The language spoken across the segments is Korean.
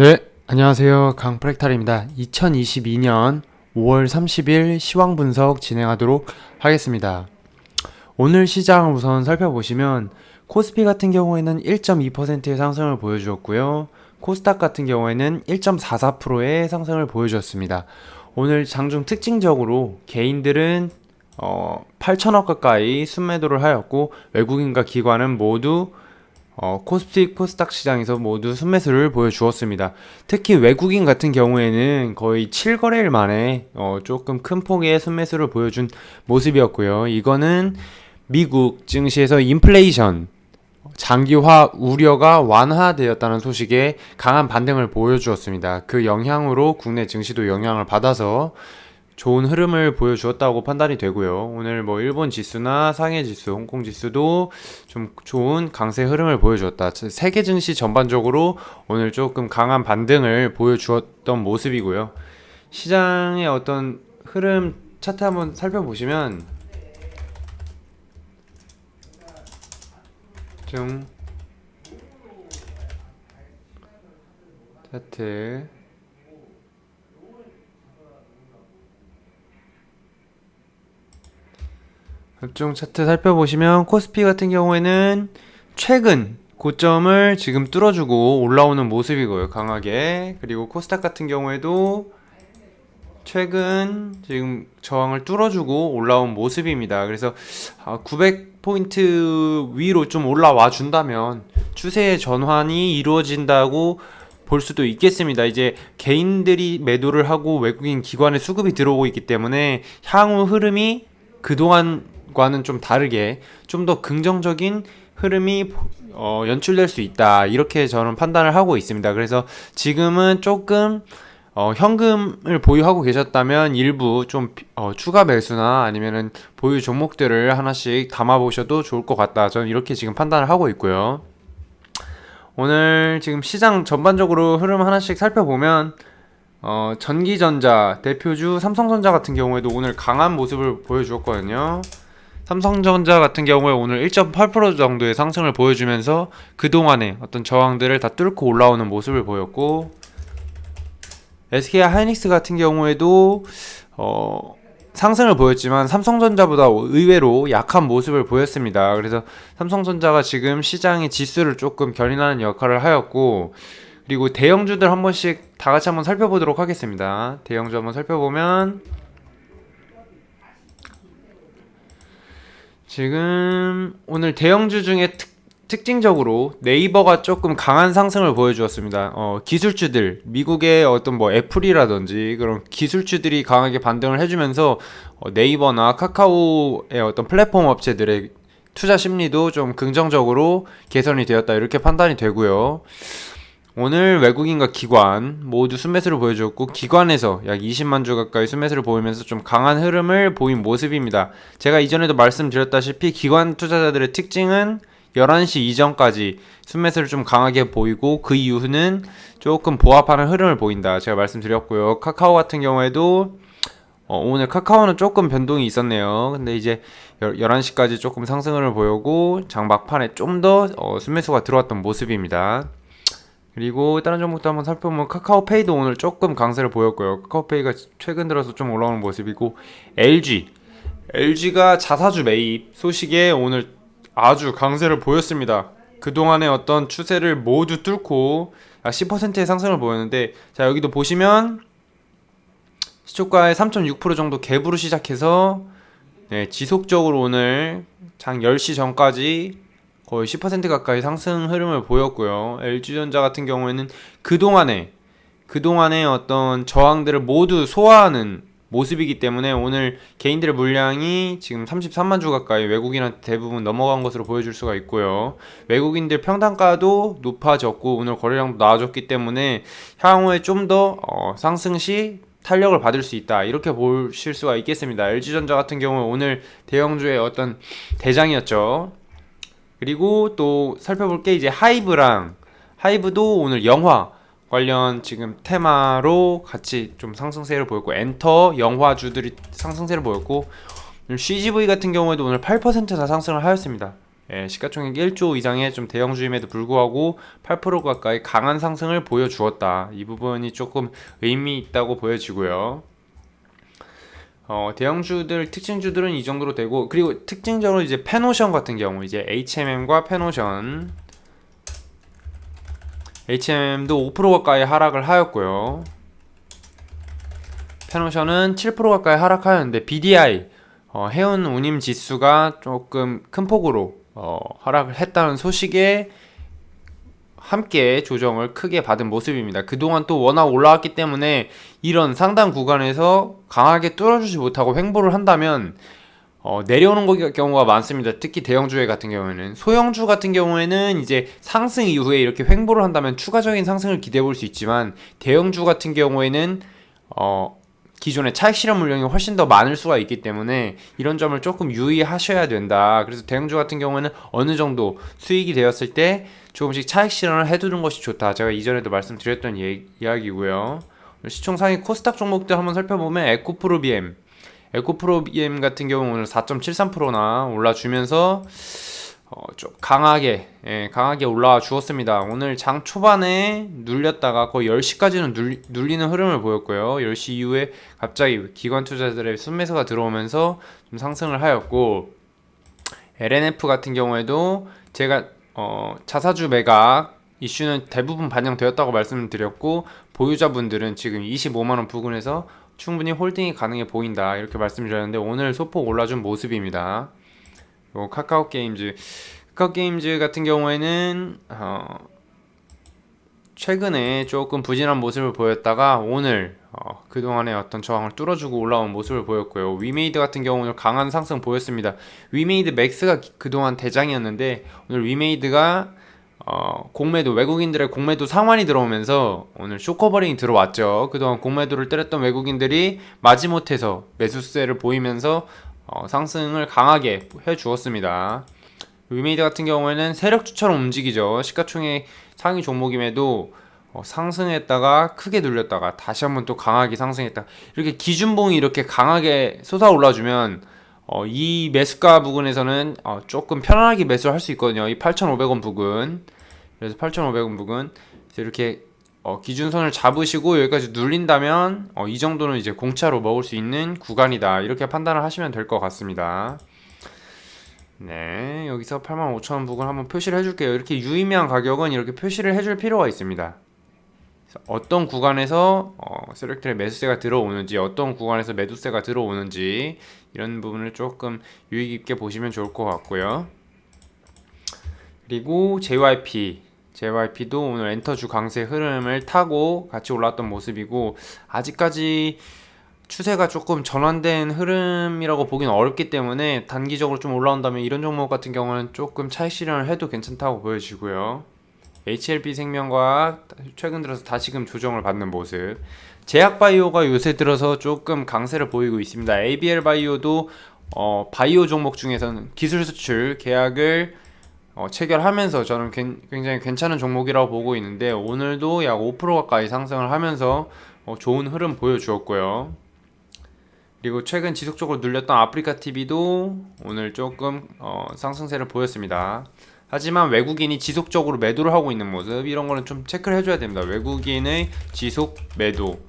네, 안녕하세요. 강프랙탈입니다. 2022년 5월 30일 시황 분석 진행하도록 하겠습니다. 오늘 시장 우선 살펴보시면 코스피 같은 경우에는 1.2%의 상승을 보여주었고요. 코스닥 같은 경우에는 1.44%의 상승을 보여주었습니다. 오늘 장중 특징적으로 개인들은 8천억 가까이 순매도를 하였고 외국인과 기관은 모두 코스피, 코스닥 시장에서 모두 순매수를 보여주었습니다. 특히 외국인 같은 경우에는 거의 7거래일 만에 조금 큰 폭의 순매수를 보여준 모습이었고요. 이거는 미국 증시에서 인플레이션, 장기화 우려가 완화되었다는 소식에 강한 반등을 보여주었습니다. 그 영향으로 국내 증시도 영향을 받아서 좋은 흐름을 보여주었다고 판단이 되고요. 오늘 일본 지수나 상해 지수, 홍콩 지수도 좀 좋은 강세 흐름을 보여주었다. 세계 증시 전반적으로 오늘 조금 강한 반등을 보여주었던 모습이고요. 시장의 어떤 흐름 차트 한번 살펴보시면 좀 차트 급중 차트 살펴보시면 코스피 같은 경우에는 최근 고점을 지금 뚫어주고 올라오는 모습이고요. 강하게. 그리고 코스닥 같은 경우에도 최근 지금 저항을 뚫어주고 올라온 모습입니다. 그래서 900포인트 위로 좀 올라와 준다면 추세의 전환이 이루어진다고 볼 수도 있겠습니다. 이제 개인들이 매도를 하고 외국인 기관의 수급이 들어오고 있기 때문에 향후 흐름이 그동안과는 좀 다르게 좀 더 긍정적인 흐름이 연출될 수 있다. 이렇게 저는 판단을 하고 있습니다. 그래서 지금은 조금 현금을 보유하고 계셨다면 일부 좀 추가 매수나 아니면은 보유 종목들을 하나씩 담아 보셔도 좋을 것 같다. 저는 이렇게 지금 판단을 하고 있고요. 오늘 지금 시장 전반적으로 흐름 하나씩 살펴보면 전기전자 대표주 삼성전자 같은 경우에도 오늘 강한 모습을 보여주었거든요. 삼성전자 같은 경우에 오늘 1.8% 정도의 상승을 보여주면서 그동안의 어떤 저항들을 다 뚫고 올라오는 모습을 보였고, SK 하이닉스 같은 경우에도 상승을 보였지만 삼성전자보다 의외로 약한 모습을 보였습니다. 그래서 삼성전자가 지금 시장의 지수를 조금 견인하는 역할을 하였고, 그리고 대형주들 한 번씩 다 같이 한번 살펴보도록 하겠습니다. 대형주 한번 살펴보면 지금 오늘 대형주 중에 특징적으로 네이버가 조금 강한 상승을 보여주었습니다. 기술주들, 미국의 어떤 애플이라든지 그런 기술주들이 강하게 반등을 해주면서 네이버나 카카오의 어떤 플랫폼 업체들의 투자 심리도 좀 긍정적으로 개선이 되었다. 이렇게 판단이 되고요. 오늘 외국인과 기관 모두 순매수를 보여줬고, 기관에서 약 20만 주 가까이 순매수를 보이면서 좀 강한 흐름을 보인 모습입니다. 제가 이전에도 말씀드렸다시피 기관 투자자들의 특징은 11시 이전까지 순매수를 좀 강하게 보이고 그 이후는 조금 보합하는 흐름을 보인다. 제가 말씀드렸고요. 카카오 같은 경우에도 오늘 카카오는 조금 변동이 있었네요. 근데 이제 11시까지 조금 상승을 보이고 장 막판에 좀 더 순매수가 들어왔던 모습입니다. 그리고 다른 종목도 한번 살펴보면 카카오페이도 오늘 조금 강세를 보였고요. 카카오페이가 최근 들어서 좀 올라오는 모습이고, LG가 자사주 매입 소식에 오늘 아주 강세를 보였습니다. 그동안의 어떤 추세를 모두 뚫고 약 10%의 상승을 보였는데, 자 여기도 보시면 시초가의 3.6% 정도 갭으로 시작해서 지속적으로 오늘 장 10시 전까지 거의 10% 가까이 상승 흐름을 보였고요. LG전자 같은 경우에는 그동안의 어떤 저항들을 모두 소화하는 모습이기 때문에 오늘 개인들의 물량이 지금 33만 주 가까이 외국인한테 대부분 넘어간 것으로 보여줄 수가 있고요. 외국인들 평단가도 높아졌고 오늘 거래량도 나아졌기 때문에 향후에 좀 더 상승 시 탄력을 받을 수 있다. 이렇게 보실 수가 있겠습니다. LG전자 같은 경우 오늘 대형주의 어떤 대장이었죠. 그리고 또 살펴볼 게 이제 하이브도 오늘 영화 관련 지금 테마로 같이 좀 상승세를 보였고, 엔터 영화주들이 상승세를 보였고, CGV 같은 경우에도 오늘 8%나 상승을 하였습니다. 시가총액 1조 이상의 좀 대형주임에도 불구하고 8% 가까이 강한 상승을 보여주었다. 이 부분이 조금 의미 있다고 보여지고요. 대형주들 특징주들은 이 정도로 되고, 그리고 특징적으로 이제 페노션 같은 경우 이제 HMM과 페노션, HMM도 5% 가까이 하락을 하였고요. 페노션은 7% 가까이 하락하였는데 BDI 해운 운임 지수가 조금 큰 폭으로 하락을 했다는 소식에 함께 조정을 크게 받은 모습입니다. 그동안 또 워낙 올라왔기 때문에 이런 상단 구간에서 강하게 뚫어주지 못하고 횡보를 한다면 내려오는 경우가 많습니다. 특히 대형주회 같은 경우에는. 소형주 같은 경우에는 이제 상승 이후에 이렇게 횡보를 한다면 추가적인 상승을 기대해 볼 수 있지만, 대형주 같은 경우에는 기존의 차익 실현 물량이 훨씬 더 많을 수가 있기 때문에 이런 점을 조금 유의하셔야 된다. 그래서 대형주 같은 경우에는 어느 정도 수익이 되었을 때 조금씩 차익 실현을 해두는 것이 좋다. 제가 이전에도 말씀드렸던 이야기고요. 시총 상위 코스닥 종목들 한번 살펴보면 에코프로비엠 같은 경우 오늘 4.73%나 올라주면서 좀 강하게 올라와 주었습니다. 오늘 장 초반에 눌렸다가 거의 10시까지는 눌리는 흐름을 보였고요. 10시 이후에 갑자기 기관 투자자들의 순매수가 들어오면서 좀 상승을 하였고, LNF 같은 경우에도 제가 자사주 매각 이슈는 대부분 반영되었다고 말씀드렸고, 보유자분들은 지금 25만원 부근에서 충분히 홀딩이 가능해 보인다 이렇게 말씀드렸는데, 오늘 소폭 올라준 모습입니다. 카카오게임즈 같은 경우에는 최근에 조금 부진한 모습을 보였다가 오늘 그동안의 어떤 저항을 뚫어주고 올라온 모습을 보였고요. 위메이드 같은 경우는 강한 상승 보였습니다. 위메이드 맥스가 그동안 대장이었는데 오늘 위메이드가 공매도, 외국인들의 공매도 상환이 들어오면서 오늘 쇼커버링이 들어왔죠. 그동안 공매도를 때렸던 외국인들이 마지못해서 매수세를 보이면서 상승을 강하게 해주었습니다. 위메이드 같은 경우에는 세력주처럼 움직이죠. 시가총액 상위 종목임에도 상승했다가 크게 눌렸다가 다시 한번 또 강하게 상승했다. 이렇게 기준봉이 이렇게 강하게 솟아올라주면 이 매수가 부근에서는 조금 편안하게 매수를 할 수 있거든요. 이 8,500원 부근. 그래서 8,500원 부근 이렇게 기준선을 잡으시고 여기까지 눌린다면 이 정도는 이제 공짜로 먹을 수 있는 구간이다. 이렇게 판단을 하시면 될 것 같습니다. 네, 여기서 85,000원 부근 한번 표시를 해줄게요. 이렇게 유의미한 가격은 이렇게 표시를 해줄 필요가 있습니다. 어떤 구간에서 세력들의 매수세가 들어오는지, 어떤 구간에서 매도세가 들어오는지 이런 부분을 조금 유의 깊게 보시면 좋을 것 같고요. 그리고 JYP도 오늘 엔터주 강세 흐름을 타고 같이 올라왔던 모습이고, 아직까지 추세가 조금 전환된 흐름이라고 보기는 어렵기 때문에 단기적으로 좀 올라온다면 이런 종목 같은 경우는 조금 차익 실현을 해도 괜찮다고 보여지고요. HLB 생명과학 최근 들어서 다시금 조정을 받는 모습. 제약바이오가 요새 들어서 조금 강세를 보이고 있습니다. ABL 바이오도 바이오 종목 중에서는 기술 수출 계약을 체결하면서 저는 굉장히 괜찮은 종목이라고 보고 있는데, 오늘도 약 5% 가까이 상승을 하면서 좋은 흐름 보여주었고요. 그리고 최근 지속적으로 눌렸던 아프리카TV도 오늘 조금 상승세를 보였습니다. 하지만 외국인이 지속적으로 매도를 하고 있는 모습, 이런 거는 좀 체크를 해줘야 됩니다. 외국인의 지속 매도,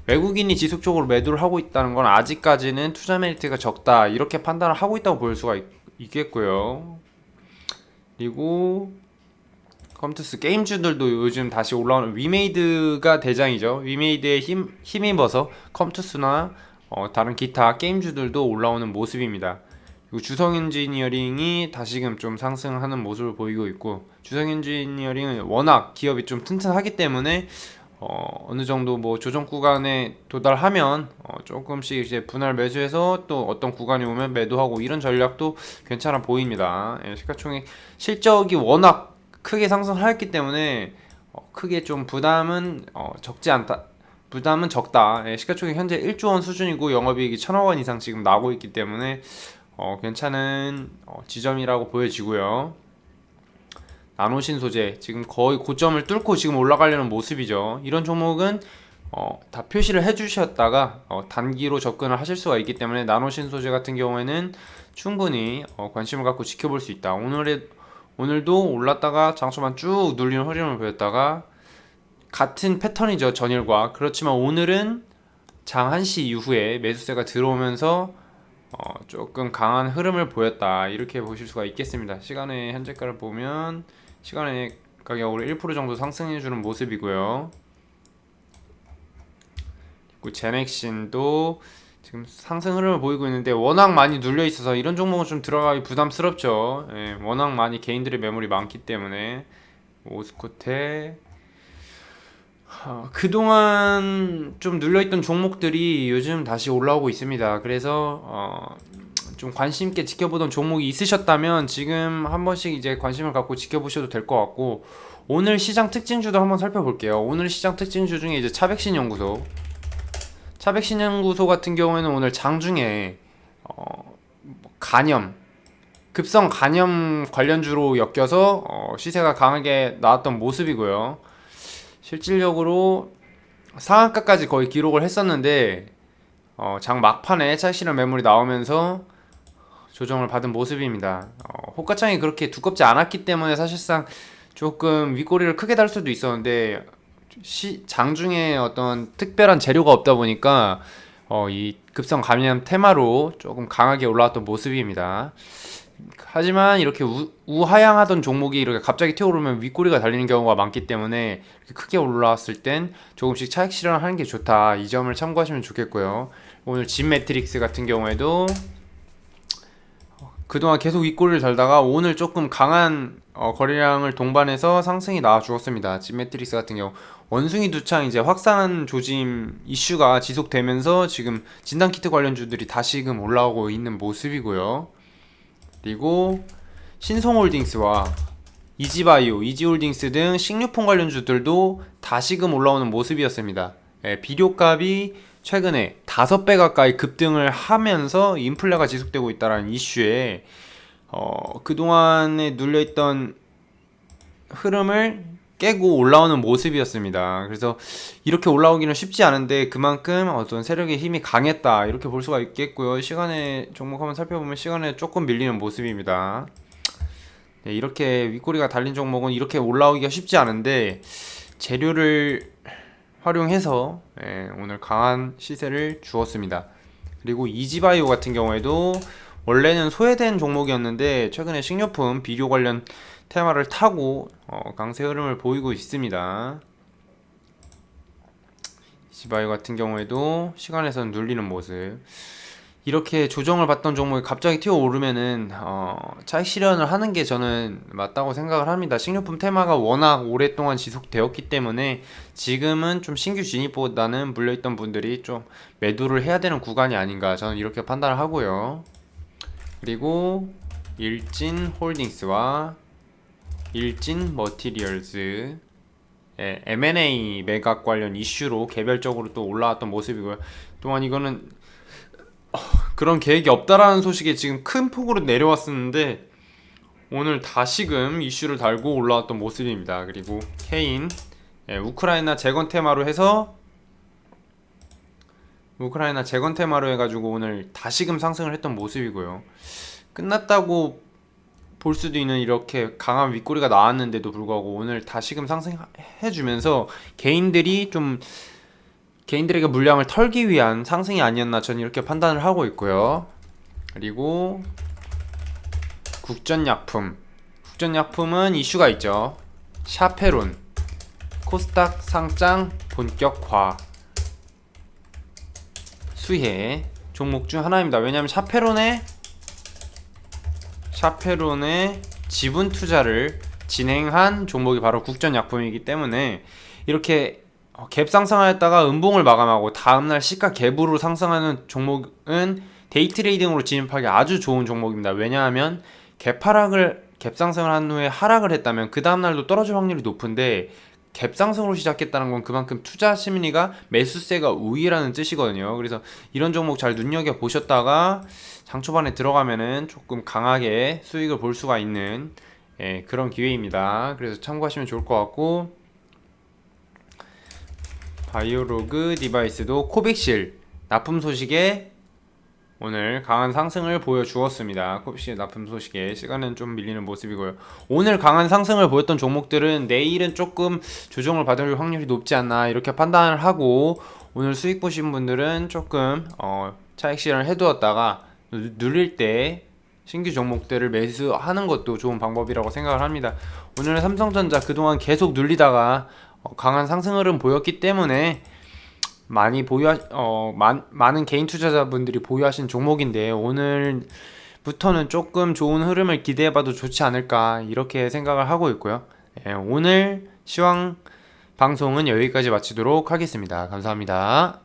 외국인이 지속적으로 매도를 하고 있다는 건 아직까지는 투자 메리트가 적다 이렇게 판단을 하고 있다고 볼 수가 있겠고요. 그리고 컴투스 게임주들도 요즘 다시 올라오는, 위메이드가 대장이죠. 위메이드에 힘입어서 컴투스나 다른 기타 게임주들도 올라오는 모습입니다. 그리고 주성엔지니어링이 다시금 좀 상승하는 모습을 보이고 있고, 주성엔지니어링은 워낙 기업이 좀 튼튼하기 때문에 어느 정도 뭐 조정 구간에 도달하면 조금씩 이제 분할 매수해서 또 어떤 구간이 오면 매도하고, 이런 전략도 괜찮아 보입니다. 시가총액 실적이 워낙 크게 상승하였기 때문에 크게 좀 부담은 적다. 시가총액 현재 1조 원 수준이고 영업이익이 1,000억 원 이상 지금 나고 있기 때문에 괜찮은 지점이라고 보여지고요. 나노신 소재 지금 거의 고점을 뚫고 지금 올라가려는 모습이죠. 이런 종목은 다 표시를 해주셨다가 단기로 접근을 하실 수가 있기 때문에 나노신소재 같은 경우에는 충분히 관심을 갖고 지켜볼 수 있다. 오늘도 올랐다가 장초반 쭉 눌리는 흐름을 보였다가 같은 패턴이죠, 전일과. 그렇지만 오늘은 장 1시 이후에 매수세가 들어오면서 조금 강한 흐름을 보였다, 이렇게 보실 수가 있겠습니다. 시간의 현재가를 보면 시간의 가격으로 1% 정도 상승해주는 모습이고요. 그리고 제넥신도 지금 상승 흐름을 보이고 있는데 워낙 많이 눌려 있어서 이런 종목은 좀 들어가기 부담스럽죠. 예, 워낙 많이 개인들의 매물이 많기 때문에. 오스코테, 그동안 좀 눌려있던 종목들이 요즘 다시 올라오고 있습니다. 그래서 좀 관심 있게 지켜보던 종목이 있으셨다면 지금 한 번씩 이제 관심을 갖고 지켜보셔도 될 것 같고, 오늘 시장 특징주도 한번 살펴볼게요. 오늘 시장 특징주 중에 이제 차백신연구소 같은 경우에는 오늘 장중에 간염, 급성 간염 관련주로 엮여서 시세가 강하게 나왔던 모습이고요. 실질적으로 상한가까지 거의 기록을 했었는데 장 막판에 차익실현 매물이 나오면서 조정을 받은 모습입니다. 호가창이 그렇게 두껍지 않았기 때문에 사실상 조금 윗꼬리를 크게 달 수도 있었는데, 장중에 어떤 특별한 재료가 없다 보니까 이 급성 감염 테마로 조금 강하게 올라왔던 모습입니다. 하지만 이렇게 우하향하던 종목이 이렇게 갑자기 튀어오르면 윗꼬리가 달리는 경우가 많기 때문에 이렇게 크게 올라왔을 땐 조금씩 차익 실현을 하는 게 좋다, 이 점을 참고하시면 좋겠고요. 오늘 진매트릭스 같은 경우에도 그동안 계속 윗꼬리를 달다가 오늘 조금 강한 거래량을 동반해서 상승이 나와 주었습니다. 진매트릭스 같은 경우 원숭이 두창 이제 확산 조짐 이슈가 지속되면서 지금 진단키트 관련주들이 다시금 올라오고 있는 모습이고요. 그리고 신성홀딩스와 이지바이오, 이지홀딩스 등 식료품 관련주들도 다시금 올라오는 모습이었습니다. 비료값이 최근에 5배 가까이 급등을 하면서 인플레가 지속되고 있다는 이슈에 그동안에 눌려있던 흐름을 깨고 올라오는 모습이었습니다. 그래서 이렇게 올라오기는 쉽지 않은데 그만큼 어떤 세력의 힘이 강했다, 이렇게 볼 수가 있겠고요. 시간의 종목 한번 살펴보면 시간에 조금 밀리는 모습입니다. 네, 이렇게 윗꼬리가 달린 종목은 이렇게 올라오기가 쉽지 않은데 재료를 활용해서 오늘 강한 시세를 주었습니다. 그리고 이지바이오 같은 경우에도 원래는 소외된 종목이었는데 최근에 식료품, 비료 관련 테마를 타고 강세 흐름을 보이고 있습니다. 이지바이오 같은 경우에도 시간에서는 눌리는 모습. 이렇게 조정을 받던 종목이 갑자기 튀어오르면은 차익 실현을 하는 게 저는 맞다고 생각을 합니다. 식료품 테마가 워낙 오랫동안 지속되었기 때문에 지금은 좀 신규 진입보다는 물려있던 분들이 좀 매도를 해야 되는 구간이 아닌가, 저는 이렇게 판단을 하고요. 그리고 일진홀딩스와 일진머티리얼즈, M&A 매각 관련 이슈로 개별적으로 또 올라왔던 모습이고요. 또한 이거는 그런 계획이 없다라는 소식에 지금 큰 폭으로 내려왔었는데 오늘 다시금 이슈를 달고 올라왔던 모습입니다. 그리고 케인, 우크라이나 재건 테마로 해가지고 오늘 다시금 상승을 했던 모습이고요. 끝났다고 볼 수도 있는 이렇게 강한 윗꼬리가 나왔는데도 불구하고 오늘 다시금 상승해주면서 개인들에게 물량을 털기 위한 상승이 아니었나, 저는 이렇게 판단을 하고 있고요. 그리고 국전약품은 이슈가 있죠. 샤페론, 코스닥 상장 본격화, 수혜 종목 중 하나입니다. 왜냐하면 샤페론의 지분 투자를 진행한 종목이 바로 국전약품이기 때문에 이렇게 갭 상승하였다가 음봉을 마감하고 다음날 시가 갭으로 상승하는 종목은 데이 트레이딩으로 진입하기 아주 좋은 종목입니다. 왜냐하면 갭 상승을 한 후에 하락을 했다면 그 다음날도 떨어질 확률이 높은데 갭 상승으로 시작했다는 건 그만큼 투자 심리가 매수세가 우위라는 뜻이거든요. 그래서 이런 종목 잘 눈여겨 보셨다가 장 초반에 들어가면은 조금 강하게 수익을 볼 수가 있는 그런 기회입니다. 그래서 참고하시면 좋을 것 같고, 바이오로그 디바이스도 코빅실 납품 소식에 오늘 강한 상승을 보여주었습니다. 코빅실 납품 소식에 시간은 좀 밀리는 모습이고요. 오늘 강한 상승을 보였던 종목들은 내일은 조금 조정을 받을 확률이 높지 않나 이렇게 판단을 하고, 오늘 수익 보신 분들은 조금 차익 실현을 해두었다가 누릴 때 신규 종목들을 매수하는 것도 좋은 방법이라고 생각을 합니다. 오늘은 삼성전자 그동안 계속 눌리다가 강한 상승 흐름 보였기 때문에 많이 많은 개인 투자자분들이 보유하신 종목인데, 오늘부터는 조금 좋은 흐름을 기대해봐도 좋지 않을까 이렇게 생각을 하고 있고요. 오늘 시황 방송은 여기까지 마치도록 하겠습니다. 감사합니다.